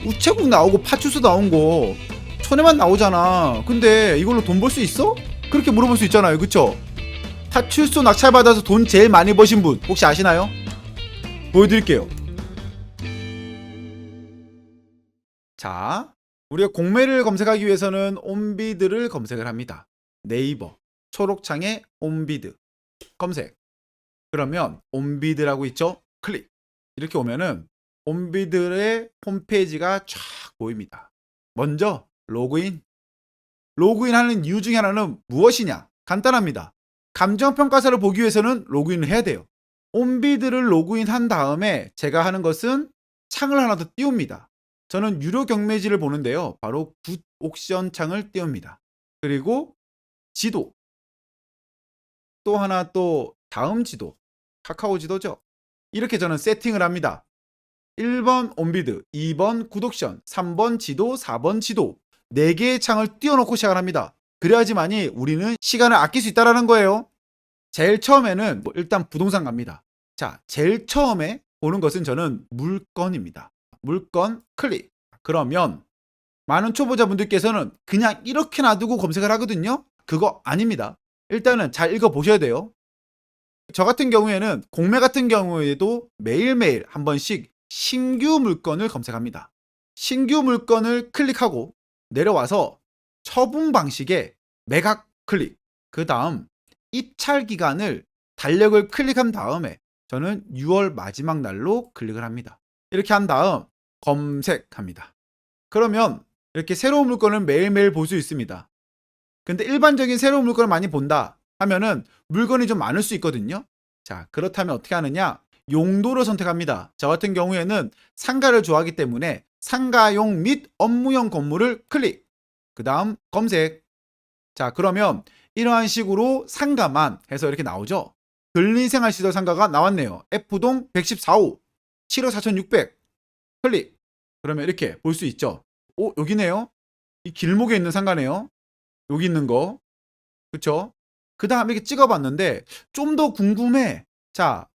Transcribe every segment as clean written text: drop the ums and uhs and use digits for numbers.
우체국 나오고 파출소 나온 거 천에만 나오잖아. 근데 이걸로 돈 벌 수 있어? 그렇게 물어볼 수 있잖아요. 그쵸? 파출소 낙찰받아서 돈 제일 많이 버신 분 혹시 아시나요? 보여드릴게요. 자, 우리가 공매를 검색하기 위해서는 온비드를 검색을 합니다. 네이버 초록창에 온비드 검색. 그러면 온비드라고 있죠? 클릭. 이렇게 오면은 온비드의 홈페이지가 쫙 보입니다. 먼저 로그인. 로그인하는 이유 중에 하나는 무엇이냐? 간단합니다. 감정평가서를 보기 위해서는 로그인을 해야 돼요. 온비드를 로그인한 다음에 제가 하는 것은 창을 하나 더 띄웁니다. 저는 유료 경매지를 보는데요. 바로 굿 옥션 창을 띄웁니다. 그리고 지도. 또 하나 또 다음 지도. 카카오 지도죠. 이렇게 저는 세팅을 합니다. 1번 온비드, 2번 굿옥션, 3번 지도, 4번 지도. 4개의 창을 띄워놓고 시작을 합니다. 그래야지만이 우리는 시간을 아낄 수 있다는 거예요. 제일 처음에는 일단 부동산 갑니다. 자, 제일 처음에 보는 것은 저는 물건입니다. 물건 클릭. 그러면 많은 초보자분들께서는 그냥 이렇게 놔두고 검색을 하거든요. 그거 아닙니다. 일단은 잘 읽어보셔야 돼요. 저 같은 경우에는 공매 같은 경우에도 매일매일 한 번씩 신규 물건을 검색합니다. 신규 물건을 클릭하고 내려와서 처분 방식에 매각 클릭, 그 다음 입찰 기간을 달력을 클릭한 다음에 저는 6월 마지막 날로 클릭을 합니다. 이렇게 한 다음 검색합니다. 그러면 이렇게 새로운 물건을 매일매일 볼 수 있습니다. 근데 일반적인 새로운 물건을 많이 본다 하면은 물건이 좀 많을 수 있거든요. 자, 그렇다면 어떻게 하느냐? 용도를 선택합니다. 저 같은 경우에는 상가를 좋아하기 때문에 상가용 및 업무용 건물을 클릭. 그 다음 검색. 자, 그러면 이러한 식으로 상가만 해서 이렇게 나오죠. 근린생활시설 상가가 나왔네요. F동 114호 7억 4,600 클릭. 그러면 이렇게 볼 수 있죠. 오, 여기네요. 이 길목에 있는 상가네요. 여기 있는 거. 그쵸? 그 다음에 이렇게 찍어봤는데 좀 더 궁금해. 자,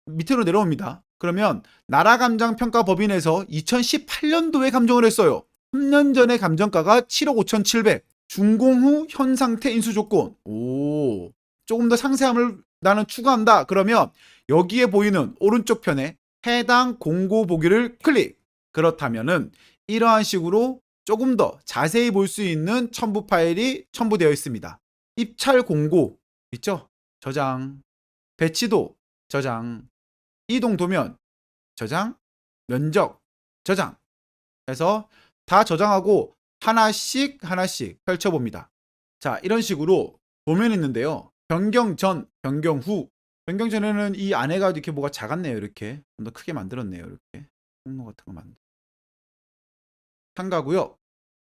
밑으로 내려옵니다. 그러면 나라감정평가법인에서 2018년도에 감정을 했어요. 3년 전에 감정가가 7억 5,700. 준공 후 현 상태 인수 조건. 오, 조금 더 상세함을 나는 추구한다. 그러면 여기에 보이는 오른쪽 편에 해당 공고 보기를 클릭. 그렇다면은 이러한 식으로 조금 더 자세히 볼 수 있는 첨부 파일이 첨부되어 있습니다. 입찰 공고 있죠? 저장. 배치도 저장. 이동 도면 저장. 면적 저장 해서 다 저장하고 하나씩 펼쳐봅니다. 자, 이런 식으로 도면이 있는데요. 변경 전, 변경 후. 변경 전에는 이 안에가 이렇게 뭐가 작았네요. 이렇게 좀 더 크게 만들었네요. 이렇게 항로 같은 거 만들. 상가고요.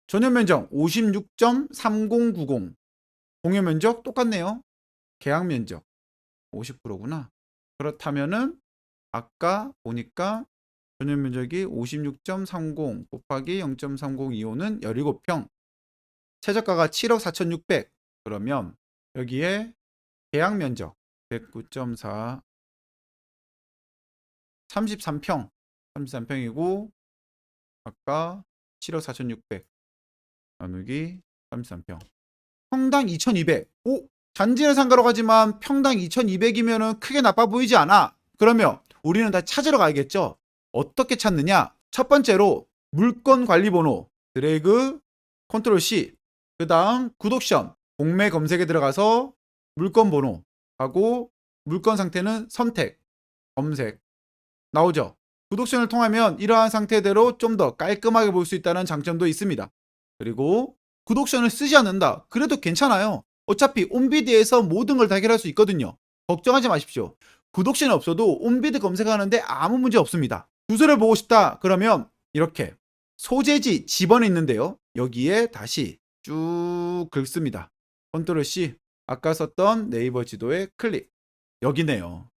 전용 면적 56.3090. 공여 면적 똑같네요. 계약 면적 50%구나. 그렇다면은 아까 보니까 전용 면적이 56.30 곱하기 0.3025는 17평. 최저가가 7억 4,600. 그러면 여기에 계약 면적 109.4 33평. 33평이고 아까 7억 4,600 나누기 33평. 평당 2,200. 오, 단지를 상가로 가지만 평당 2,200이면은 크게 나빠 보이지 않아. 그러면 우리는 다 찾으러 가야겠죠. 어떻게 찾느냐? 첫 번째로 물건 관리 번호 드래그 컨트롤 C. 그 다음 굿옥션 공매 검색에 들어가서 물건 번호 하고 물건 상태는 선택 검색 나오죠. 굿옥션을 통하면 이러한 상태대로 좀 더 깔끔하게 볼 수 있다는 장점도 있습니다. 그리고 굿옥션을 쓰지 않는다. 그래도 괜찮아요. 어차피 온비드에서 모든 걸 다 해결할 수 있거든요. 걱정하지 마십시오. 굿옥션이 없어도 온비드 검색하는데 아무 문제 없습니다. 주소를 보고 싶다. 그러면 이렇게 소재지 지번이 있는데요. 여기에 다시 쭉 긁습니다. 컨트롤 C. 아까 썼던 네이버 지도에 클릭. 여기네요.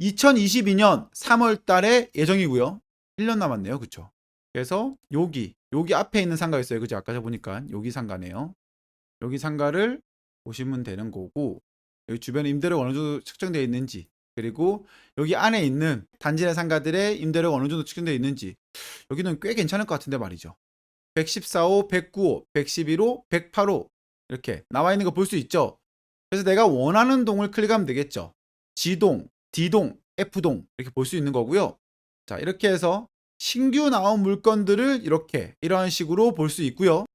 2022년 3월 달에 예정이고요. 1년 남았네요. 그쵸? 그래서 여기 앞에 있는 상가였어요. 그죠? 아까 저 보니까 여기 상가네요. 여기 상가를 보시면 되는 거고 여기 주변에 임대료가 어느 정도 측정되어 있는지 그리고 여기 안에 있는 단지 내 상가들의 임대료가 어느 정도 측정되어 있는지 여기는 꽤 괜찮을 것 같은데 말이죠. 114호, 109호, 111호, 108호 이렇게 나와 있는 거 볼 수 있죠. 그래서 내가 원하는 동을 클릭하면 되겠죠. G동, D동, F동 이렇게 볼 수 있는 거고요. 자, 이렇게 해서 신규 나온 물건들을 이렇게 이러한 식으로 볼 수 있고요.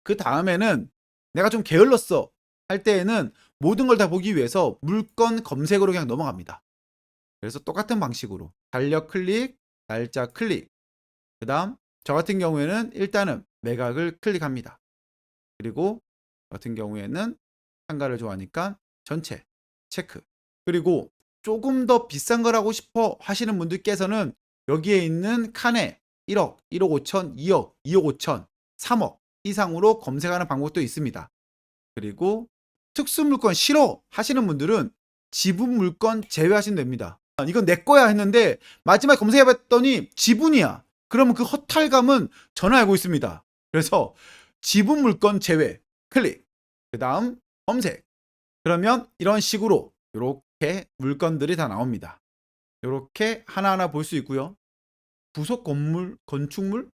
그 다음에는 내가 좀 게을렀어 할 때에는 모든 걸 다 보기 위해서 물건 검색으로 그냥 넘어갑니다. 그래서 똑같은 방식으로 달력 클릭, 날짜 클릭, 그 다음 저 같은 경우에는 일단은 매각을 클릭합니다. 그리고 같은 경우에는 상가를 좋아하니까 전체 체크. 그리고 조금 더 비싼 걸 하고 싶어 하시는 분들께서는 여기에 있는 칸에 1억, 1억 5천, 2억, 2억 5천, 3억 이상으로 검색하는 방법도 있습니다. 그리고 특수 물건 싫어 하시는 분들은 지분 물건 제외하시면 됩니다. 이건 내 거야 했는데 마지막에 검색해봤더니 지분이야. 그러면 그 허탈감은 저는 알고 있습니다. 그래서 지분 물건 제외 클릭. 그 다음 검색. 그러면 이런 식으로 이렇게 물건들이 다 나옵니다. 이렇게 하나하나 볼 수 있고요. 부속 건물, 건축물?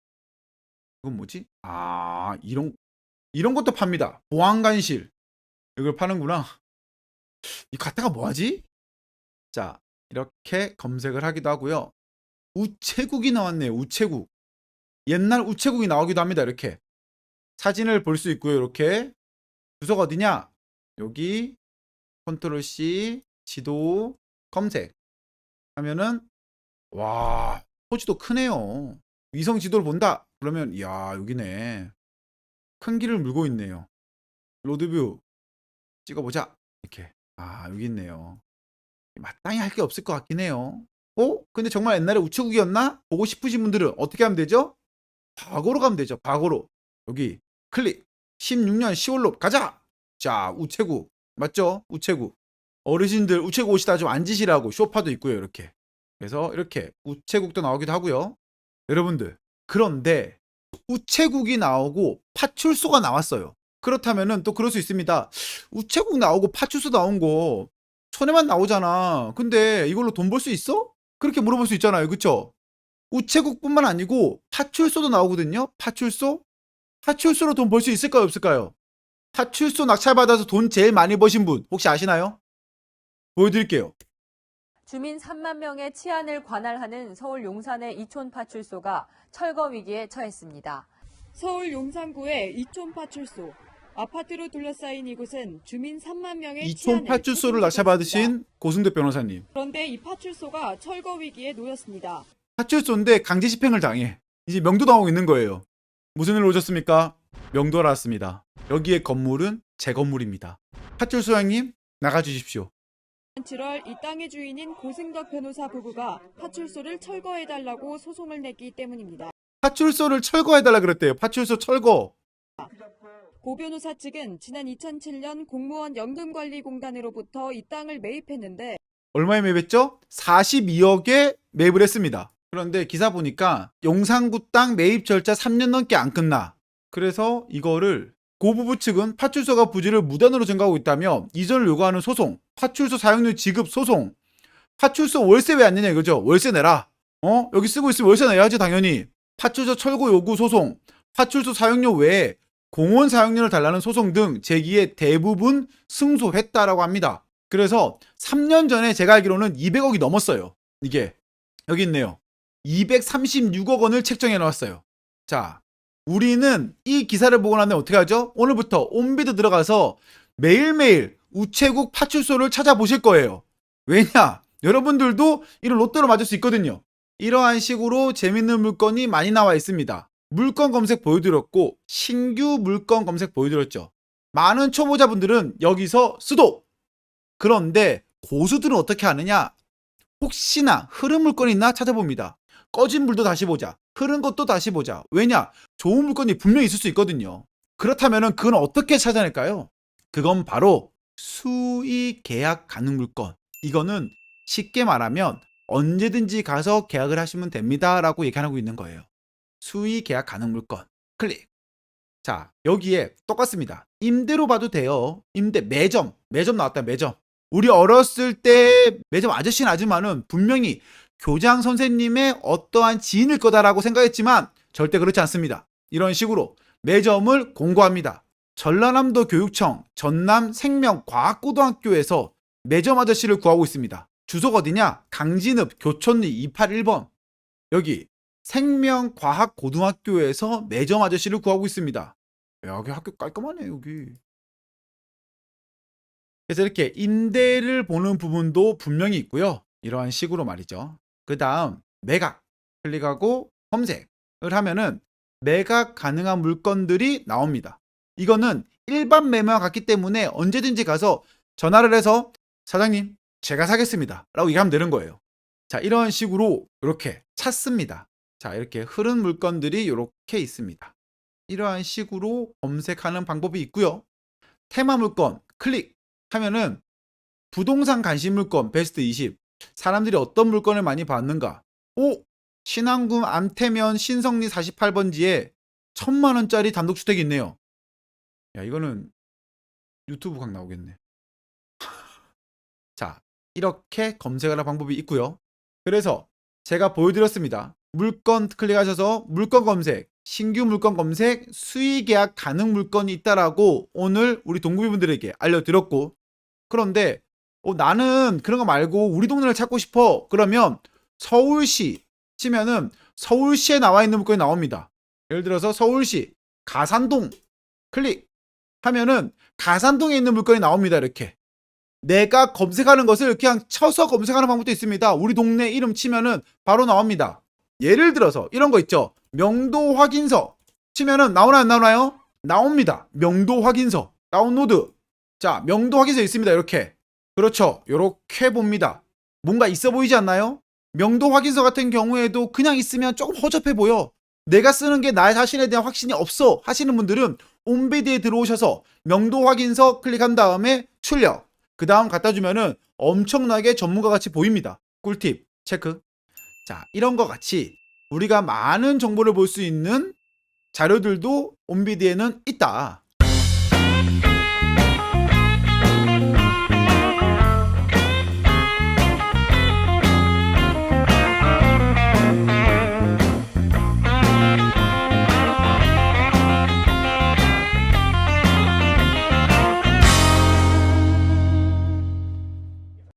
이건 뭐지? 아, 이런 것도 팝니다. 보안관실. 이걸 파는구나. 이 갖다가 뭐하지? 자, 이렇게 검색을 하기도 하고요. 우체국이 나왔네요. 우체국. 옛날 우체국이 나오기도 합니다. 이렇게 사진을 볼 수 있고요. 이렇게 주소가 어디냐? 여기 컨트롤 C 지도 검색 하면은 와, 토지도 크네요. 위성 지도를 본다. 그러면 이야, 여기네. 큰 길을 물고 있네요. 로드뷰 찍어보자. 이렇게. 아, 여기 있네요. 마땅히 할 게 없을 것 같긴 해요. 근데 정말 옛날에 우체국이었나? 보고 싶으신 분들은 어떻게 하면 되죠? 과거로 가면 되죠. 과거로. 여기 클릭. 16년 10월로 가자. 자, 우체국. 맞죠? 우체국. 어르신들 우체국 오시다 좀 앉으시라고 쇼파도 있고요. 이렇게. 그래서 이렇게 우체국도 나오기도 하고요. 여러분들. 그런데 우체국이 나오고 파출소가 나왔어요. 그렇다면은 또 그럴 수 있습니다. 우체국 나오고 파출소 나온 거 손해만 나오잖아. 근데 이걸로 돈 벌 수 있어? 그렇게 물어볼 수 있잖아요. 그쵸? 우체국뿐만 아니고 파출소도 나오거든요. 파출소? 파출소로 돈 벌 수 있을까요? 없을까요? 파출소 낙찰받아서 돈 제일 많이 버신 분 혹시 아시나요? 보여드릴게요. 주민 3만 명의 치안을 관할하는 서울 용산의 이촌파출소가 철거 위기에 처했습니다. 서울 용산구의 이촌파출소. 아파트로 둘러싸인 이곳은 주민 3만 명의 이촌 파출소를 낙찰받으신 고승득 변호사님. 그런데 이 파출소가 철거 위기에 놓였습니다. 파출소인데 강제 집행을 당해. 이제 명도 나오고 있는 거예요. 무슨 일을 오셨습니까? 명도를 왔습니다. 여기에 건물은 제 건물입니다. 파출소장님 나가주십시오. 7월 이 땅의 주인인 고승덕 변호사 부부가 파출소를 철거해달라고 소송을 냈기 때문입니다. 파출소를 철거해달라 그랬대요. 파출소 철거. 고 변호사 측은 지난 2007년 공무원 연금관리공단으로부터 이 땅을 매입했는데 얼마에 매입했죠? 42억에 매입을 했습니다. 그런데 기사 보니까 용산구 땅 매입 절차 3년 넘게 안 끝나. 그래서 이거를 고 부부 측은 파출소가 부지를 무단으로 증가하고 있다며 이전을 요구하는 소송, 파출소 사용료 지급 소송, 파출소 월세 왜 안 내냐 이거죠. 월세 내라. 여기 쓰고 있으면 월세 내야지 당연히. 파출소 철거 요구 소송, 파출소 사용료 외에 공원 사용료를 달라는 소송 등 제기에 대부분 승소했다라고 합니다. 그래서 3년 전에 제가 알기로는 200억이 넘었어요. 이게 여기 있네요. 236억 원을 책정해 놓았어요. 자, 우리는 이 기사를 보고 나면 어떻게 하죠? 오늘부터 온비드 들어가서 매일매일 우체국 파출소를 찾아보실 거예요. 왜냐? 여러분들도 이런 로또로 맞을 수 있거든요. 이러한 식으로 재밌는 물건이 많이 나와 있습니다. 물건 검색 보여드렸고 신규 물건 검색 보여드렸죠. 많은 초보자분들은 여기서 수도. 그런데 고수들은 어떻게 하느냐? 혹시나 흐른 물건이 있나 찾아봅니다. 꺼진 물도 다시 보자. 흐른 것도 다시 보자. 왜냐? 좋은 물건이 분명히 있을 수 있거든요. 그렇다면 그건 어떻게 찾아낼까요? 그건 바로 수의 계약 가능 물건. 이거는 쉽게 말하면 언제든지 가서 계약을 하시면 됩니다 라고 얘기하고 있는 거예요. 수의 계약 가능 물건 클릭. 자, 여기에 똑같습니다. 임대로 봐도 돼요. 임대 매점 나왔다. 매점. 우리 어렸을 때 매점 아저씨나 아줌마는 분명히 교장 선생님의 어떠한 지인일 거다라고 생각했지만 절대 그렇지 않습니다. 이런 식으로 매점을 공고합니다. 전라남도 교육청 전남 생명과학고등학교에서 매점 아저씨를 구하고 있습니다. 주소가 어디냐? 강진읍 교촌리 281번. 여기 생명과학고등학교에서 매점 아저씨를 구하고 있습니다. 야, 여기 학교 깔끔하네 여기. 그래서 이렇게 인대를 보는 부분도 분명히 있고요. 이러한 식으로 말이죠. 그 다음 매각 클릭하고 검색을 하면은 매각 가능한 물건들이 나옵니다. 이거는 일반 매매와 같기 때문에 언제든지 가서 전화를 해서 사장님 제가 사겠습니다 라고 얘기하면 되는 거예요. 자, 이런 식으로 이렇게 찾습니다. 자, 이렇게 흐른 물건들이 이렇게 있습니다. 이러한 식으로 검색하는 방법이 있고요. 테마 물건 클릭하면은 부동산 관심 물건 베스트 20. 사람들이 어떤 물건을 많이 봤는가? 오! 신안군 암태면 신성리 48번지에 1000만 원짜리 단독주택이 있네요. 야, 이거는 유튜브 각 나오겠네. 자, 이렇게 검색하는 방법이 있고요. 그래서 제가 보여드렸습니다. 물건 클릭하셔서 물건 검색, 신규 물건 검색, 수의 계약 가능 물건이 있다라고 오늘 우리 동구비분들에게 알려드렸고, 그런데 나는 그런 거 말고 우리 동네를 찾고 싶어. 그러면 서울시 치면은 서울시에 나와 있는 물건이 나옵니다. 예를 들어서 서울시 가산동 클릭하면은 가산동에 있는 물건이 나옵니다. 이렇게 내가 검색하는 것을 그냥 쳐서 검색하는 방법도 있습니다. 우리 동네 이름 치면은 바로 나옵니다. 예를 들어서 이런 거 있죠. 명도 확인서 치면은 나오나요, 안 나오나요? 나옵니다. 명도 확인서 다운로드. 자, 명도 확인서 있습니다. 이렇게. 그렇죠. 이렇게 봅니다. 뭔가 있어 보이지 않나요? 명도 확인서 같은 경우에도 그냥 있으면 조금 허접해 보여. 내가 쓰는 게 나 자신에 대한 확신이 없어 하시는 분들은 온비디에 들어오셔서 명도 확인서 클릭한 다음에 출력. 그 다음 갖다 주면은 엄청나게 전문가 같이 보입니다. 꿀팁 체크. 자, 이런 거 같이 우리가 많은 정보를 볼 수 있는 자료들도 온비디에는 있다.